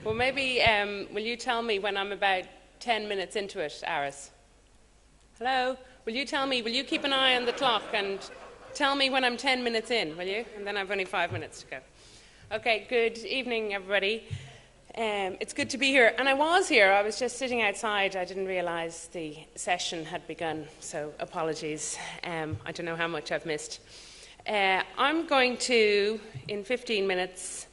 Well, maybe will you tell me when I'm about 10 minutes into it, Aris? Hello? Will you keep an eye on the clock and tell me when I'm 10 minutes in, will you? And then I've only 5 minutes to go. Okay, good evening, everybody. It's good to be here. And I was here. I was just sitting outside. I didn't realise the session had begun, so apologies. I don't know how much I've missed. I'm going to, in 15 minutes,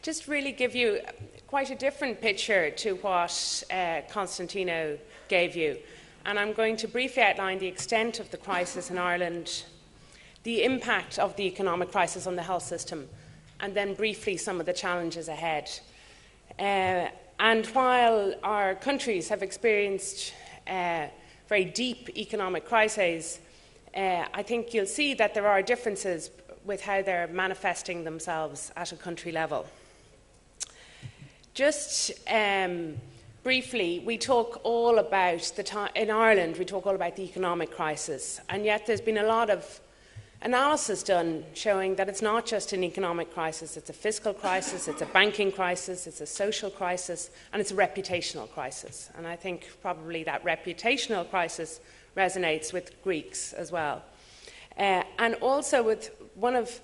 just really give you quite a different picture to what Constantino gave you. And I'm going to briefly outline the extent of the crisis in Ireland, the impact of the economic crisis on the health system, and then briefly some of the challenges ahead. And while our countries have experienced very deep economic crises, I think you'll see that there are differences with how they're manifesting themselves at a country level. Just briefly, we talk all about in Ireland, we talk all about the economic crisis, and yet there's been a lot of analysis done showing that it's not just an economic crisis, it's a fiscal crisis, it's a banking crisis, it's a social crisis, and it's a reputational crisis. And I think probably that reputational crisis resonates with Greeks as well. And also with one of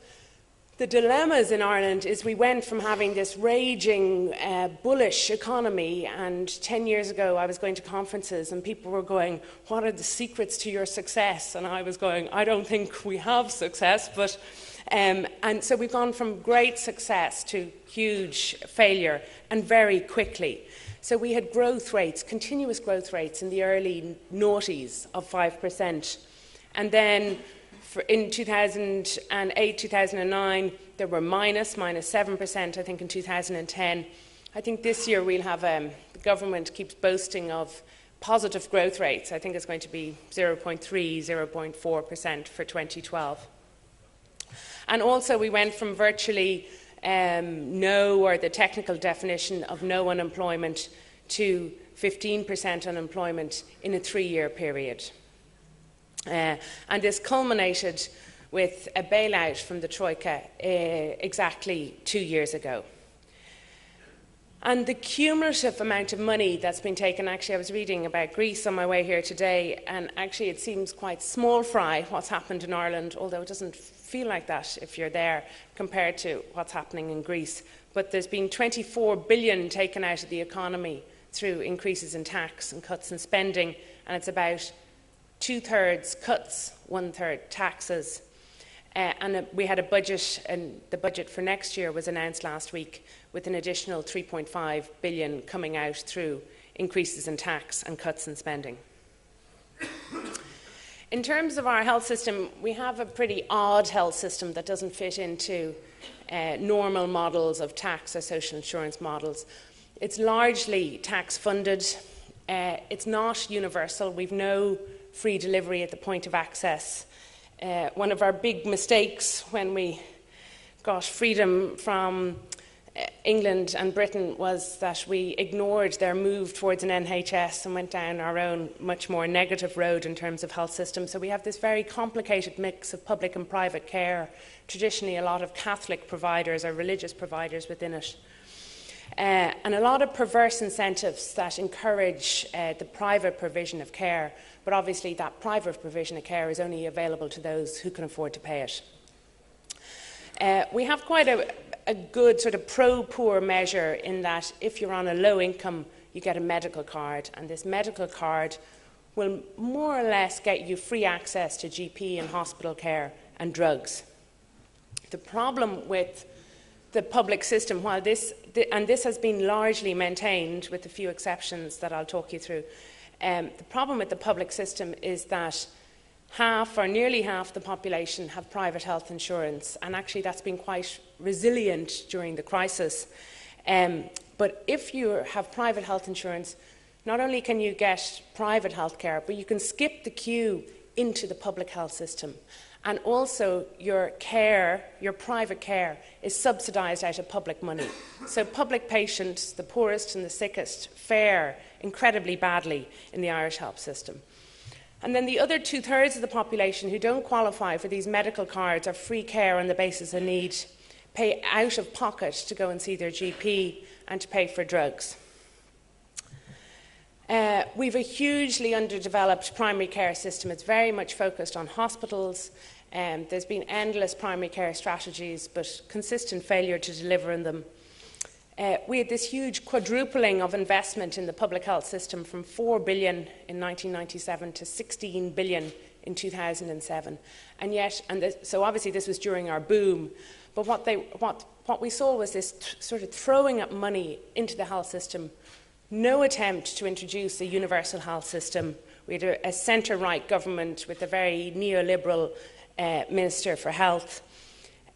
the dilemmas in Ireland is we went from having this raging, bullish economy, and 10 years ago I was going to conferences and people were going, what are the secrets to your success? And I was going, I don't think we have success, but... and so we've gone from great success to huge failure, and very quickly. So we had growth rates, continuous growth rates in the early noughties of 5%. And then in 2008, 2009, there were minus 7%, I think, in 2010. I think this year we'll have, the government keeps boasting of positive growth rates. I think it's going to be 0.3, 0.4% for 2012. And also we went from virtually no, or the technical definition of no unemployment, to 15% unemployment in a 3-year period. And this culminated with a bailout from the Troika exactly 2 years ago. And the cumulative amount of money that's been taken, actually I was reading about Greece on my way here today, and actually it seems quite small fry what's happened in Ireland, although it doesn't feel like that if you're there compared to what's happening in Greece. But there's been 24 billion taken out of the economy through increases in tax and cuts in spending, and it's about 2/3 cuts, 1/3 taxes. And we had a budget, and the budget for next year was announced last week with an additional 3.5 billion coming out through increases in tax and cuts in spending. In terms of our health system, we have a pretty odd health system that doesn't fit into normal models of tax or social insurance models. It's largely tax funded. It's not universal. We've no free delivery at the point of access. One of our big mistakes when we got freedom from England and Britain was that we ignored their move towards an NHS and went down our own much more negative road in terms of health systems. So we have this very complicated mix of public and private care, traditionally a lot of Catholic providers or religious providers within it. And a lot of perverse incentives that encourage the private provision of care, but obviously that private provision of care is only available to those who can afford to pay it. We have quite a good sort of pro-poor measure in that if you're on a low income, you get a medical card, and this medical card will more or less get you free access to GP and hospital care and drugs. The problem with the public system, while this has been largely maintained with a few exceptions that I'll talk you through, the problem with the public system is that half or nearly half the population have private health insurance, and actually that's been quite resilient during the crisis. But if you have private health insurance, not only can you get private health care, but you can skip the queue into the public health system. And also your care, your private care, is subsidised out of public money. So public patients, the poorest and the sickest, fare incredibly badly in the Irish health system. And then the other 2/3 of the population who don't qualify for these medical cards or free care on the basis of need, pay out of pocket to go and see their GP and to pay for drugs. We've a hugely underdeveloped primary care system. It's very much focused on hospitals. There's been endless primary care strategies, but consistent failure to deliver on them. We had this huge quadrupling of investment in the public health system from $4 billion in 1997 to $16 billion in 2007. And yet, so obviously this was during our boom, but what we saw was this sort of throwing up money into the health system. No attempt to introduce a universal health system. We had a centre-right government with a very neoliberal Minister for Health.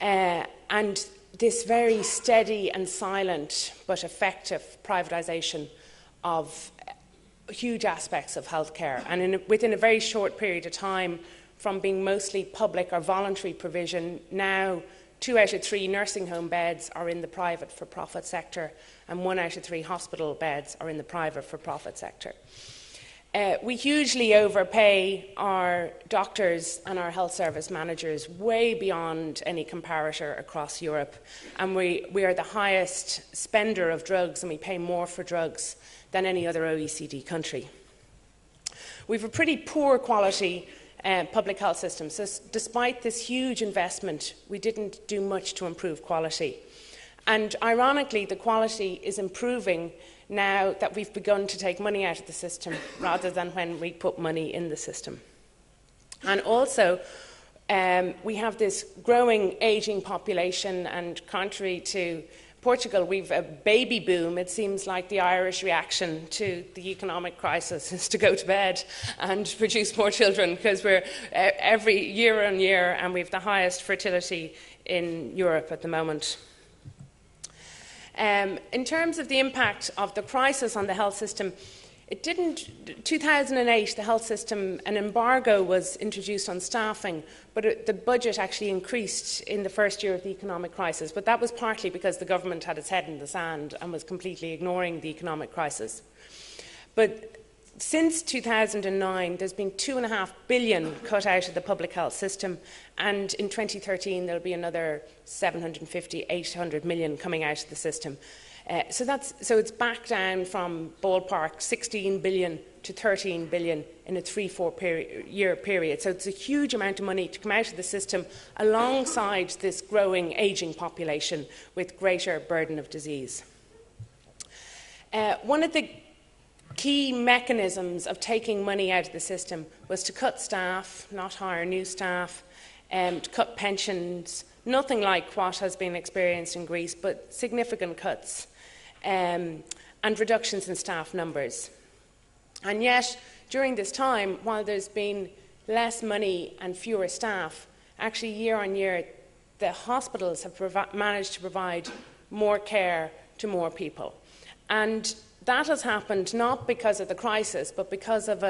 And this very steady and silent but effective privatisation of huge aspects of healthcare. And within a very short period of time, from being mostly public or voluntary provision, now 2 out of 3 nursing home beds are in the private for-profit sector, and 1 out of 3 hospital beds are in the private for-profit sector. We hugely overpay our doctors and our health service managers, way beyond any comparator across Europe. And we are the highest spender of drugs, and we pay more for drugs than any other OECD country. We have a pretty poor quality public health system. So despite this huge investment, we didn't do much to improve quality. And ironically, the quality is improving now that we've begun to take money out of the system rather than when we put money in the system. And also, we have this growing ageing population, and contrary to Portugal, we've a baby boom. It seems like the Irish reaction to the economic crisis is to go to bed and produce more children, because we're every year on year, and we have the highest fertility in Europe at the moment. In terms of the impact of the crisis on the health system, 2008, the health system, an embargo was introduced on staffing, but the budget actually increased in the first year of the economic crisis. But that was partly because the government had its head in the sand and was completely ignoring the economic crisis. But since 2009, there's been $2.5 billion cut out of the public health system, and in 2013 there'll be another 750, 800 million coming out of the system. So it's back down from ballpark 16 billion to 13 billion in a 3-4 year period. So it's a huge amount of money to come out of the system alongside this growing ageing population with greater burden of disease. One of the key mechanisms of taking money out of the system was to cut staff, not hire new staff, to cut pensions, nothing like what has been experienced in Greece, but significant cuts, and reductions in staff numbers. And yet, during this time, while there's been less money and fewer staff, actually year on year, the hospitals have managed to provide more care to more people. And that has happened not because of the crisis, but because of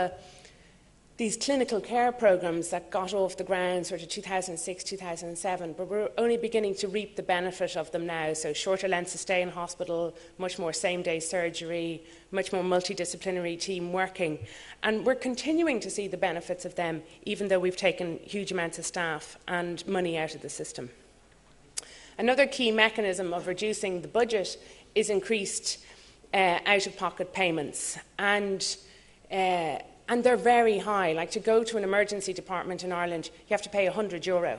these clinical care programmes that got off the ground sort of 2006, 2007, but we're only beginning to reap the benefit of them now. So shorter lengths of stay in hospital, much more same-day surgery, much more multidisciplinary team working. And we're continuing to see the benefits of them, even though we've taken huge amounts of staff and money out of the system. Another key mechanism of reducing the budget is increased out-of-pocket payments. And they're very high. Like, to go to an emergency department in Ireland, you have to pay €100.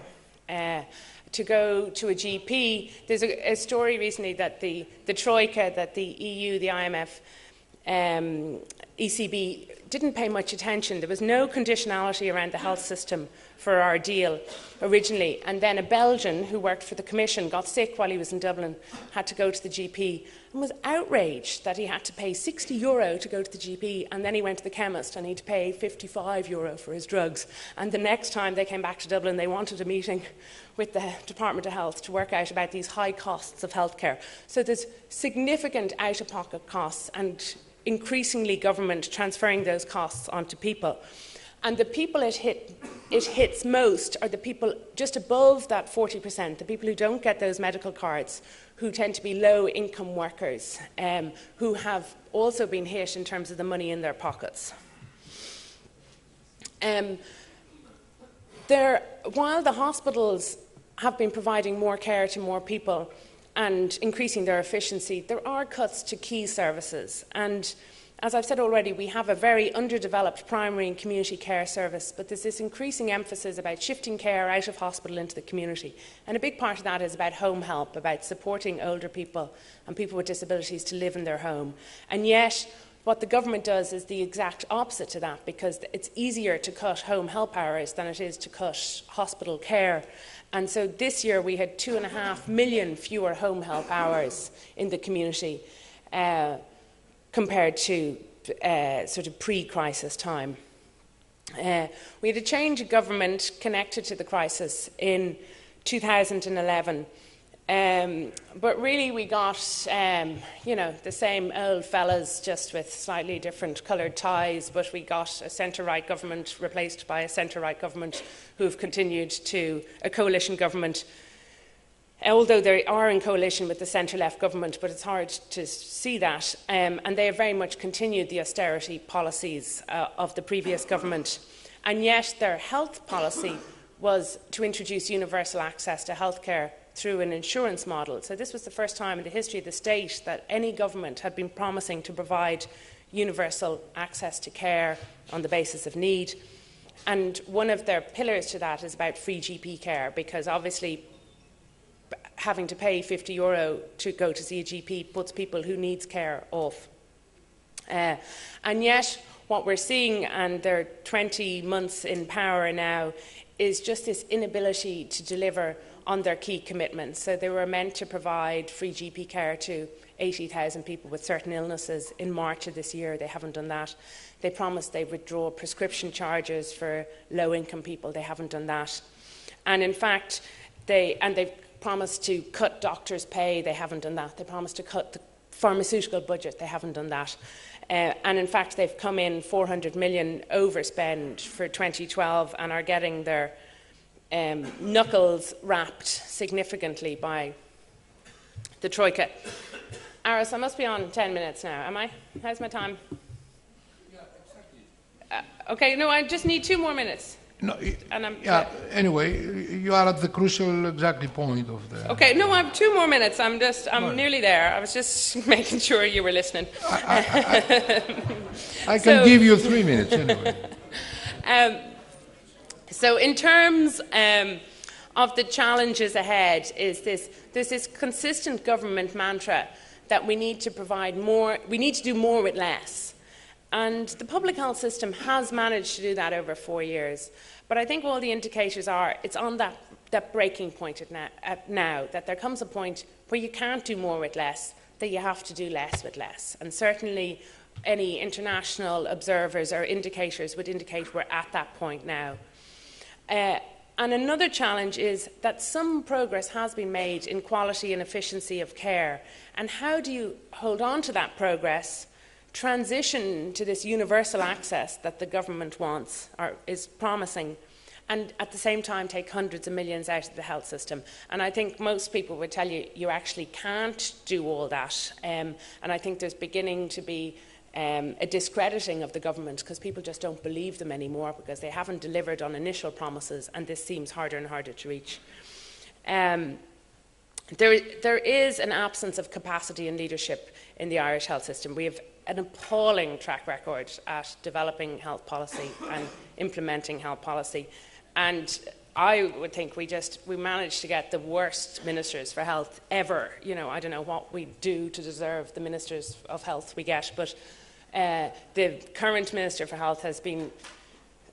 To go to a GP, there's a story recently that the Troika, that the EU, the IMF, ECB didn't pay much attention. There was no conditionality around the health system for our deal originally. And then a Belgian who worked for the Commission got sick while he was in Dublin, had to go to the GP, and was outraged that he had to pay €60 to go to the GP, and then he went to the chemist and he had to pay €55 for his drugs. And the next time they came back to Dublin, they wanted a meeting with the Department of Health to work out about these high costs of healthcare. So there's significant out-of-pocket costs, and increasingly government transferring those costs onto people. And the people it hits most are the people just above that 40%, the people who don't get those medical cards, who tend to be low-income workers, who have also been hit in terms of the money in their pockets. While the hospitals have been providing more care to more people and increasing their efficiency, there are cuts to key services. And as I've said already, we have a very underdeveloped primary and community care service, but there's this increasing emphasis about shifting care out of hospital into the community. And a big part of that is about home help, about supporting older people and people with disabilities to live in their home. And yet, what the government does is the exact opposite to that, because it's easier to cut home help hours than it is to cut hospital care. And so this year we had 2.5 million fewer home help hours in the community compared to sort of pre-crisis time. We had a change of government connected to the crisis in 2011. But really we got, the same old fellas, just with slightly different coloured ties, but we got a centre-right government replaced by a centre-right government who've continued to a coalition government, although they are in coalition with the centre-left government, but it's hard to see that. And they have very much continued the austerity policies of the previous government. And yet their health policy was to introduce universal access to healthcare through an insurance model. So this was the first time in the history of the state that any government had been promising to provide universal access to care on the basis of need. And one of their pillars to that is about free GP care, because obviously having to pay €50 to go to see a GP puts people who needs care off. And yet what we're seeing, and they're 20 months in power now, is just this inability to deliver on their key commitments. So they were meant to provide free GP care to 80,000 people with certain illnesses in March of this year. They haven't done that. They promised they'd withdraw prescription charges for low-income people. They haven't done that. And in fact, they've promised to cut doctors' pay. They haven't done that. They promised to cut the pharmaceutical budget. They haven't done that. And in fact, they've come in 400 million overspend for 2012 and are getting their knuckles rapped significantly by the Troika. Aris, I must be on 10 minutes now, am I? How's my time? Yeah, exactly. Okay, no, I just need 2 more minutes. No, anyway, you are at the crucial exactly point of the... Okay, no, I have 2 more minutes. I'm nearly there. I was just making sure you were listening. I can give you 3 minutes anyway. So in terms of the challenges ahead, there's this consistent government mantra that we need to provide more, we need to do more with less. And the public health system has managed to do that over 4 years. But I think all the indicators are it's on that breaking point now, that there comes a point where you can't do more with less, that you have to do less with less. And certainly any international observers or indicators would indicate we're at that point now. And another challenge is that some progress has been made in quality and efficiency of care. And how do you hold on to that progress, transition to this universal access that the government wants or is promising, and at the same time take hundreds of millions out of the health system? And I think most people would tell you you actually can't do all that. And I think there's beginning to be a discrediting of the government because people just don't believe them anymore because they haven't delivered on initial promises, and this seems harder and harder to reach. There is an absence of capacity and leadership in the Irish health system. We have an appalling track record at developing health policy and implementing health policy, and I would think we managed to get the worst ministers for health ever. You know, I don't know what we do to deserve the ministers of health we get, but the current Minister for Health has been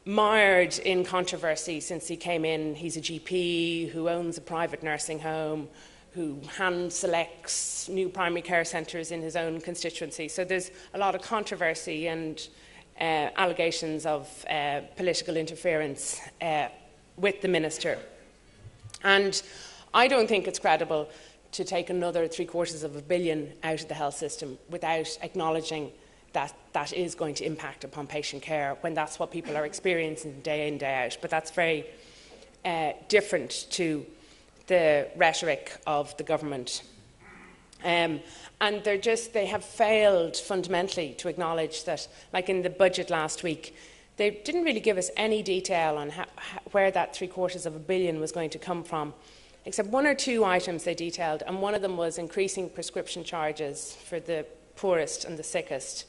mired in controversy since he came in. He's a GP who owns a private nursing home, who hand selects new primary care centres in his own constituency. So there's a lot of controversy and allegations of political interference with the minister. And I don't think it's credible to take another $750 million out of the health system without acknowledging that that is going to impact upon patient care when that's what people are experiencing day in, day out. But that's very different to the rhetoric of the government. And they have failed fundamentally to acknowledge that, like in the budget last week, they didn't really give us any detail on where that $750 million was going to come from. except one or two items they detailed, and one of them was increasing prescription charges for the poorest and the sickest.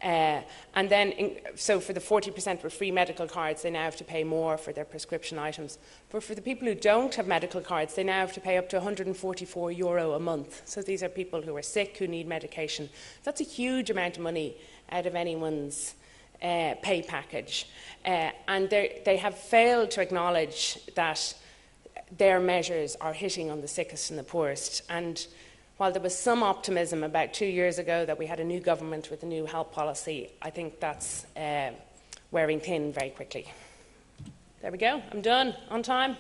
And then, so for the 40% with free medical cards, they now have to pay more for their prescription items. But for the people who don't have medical cards, they now have to pay up to €144 a month. So these are people who are sick, who need medication. That's a huge amount of money out of anyone's pay package. And they have failed to acknowledge that their measures are hitting on the sickest and the poorest. And while there was some optimism about 2 years ago that we had a new government with a new health policy, I think that's wearing thin very quickly. There we go. I'm done. On time.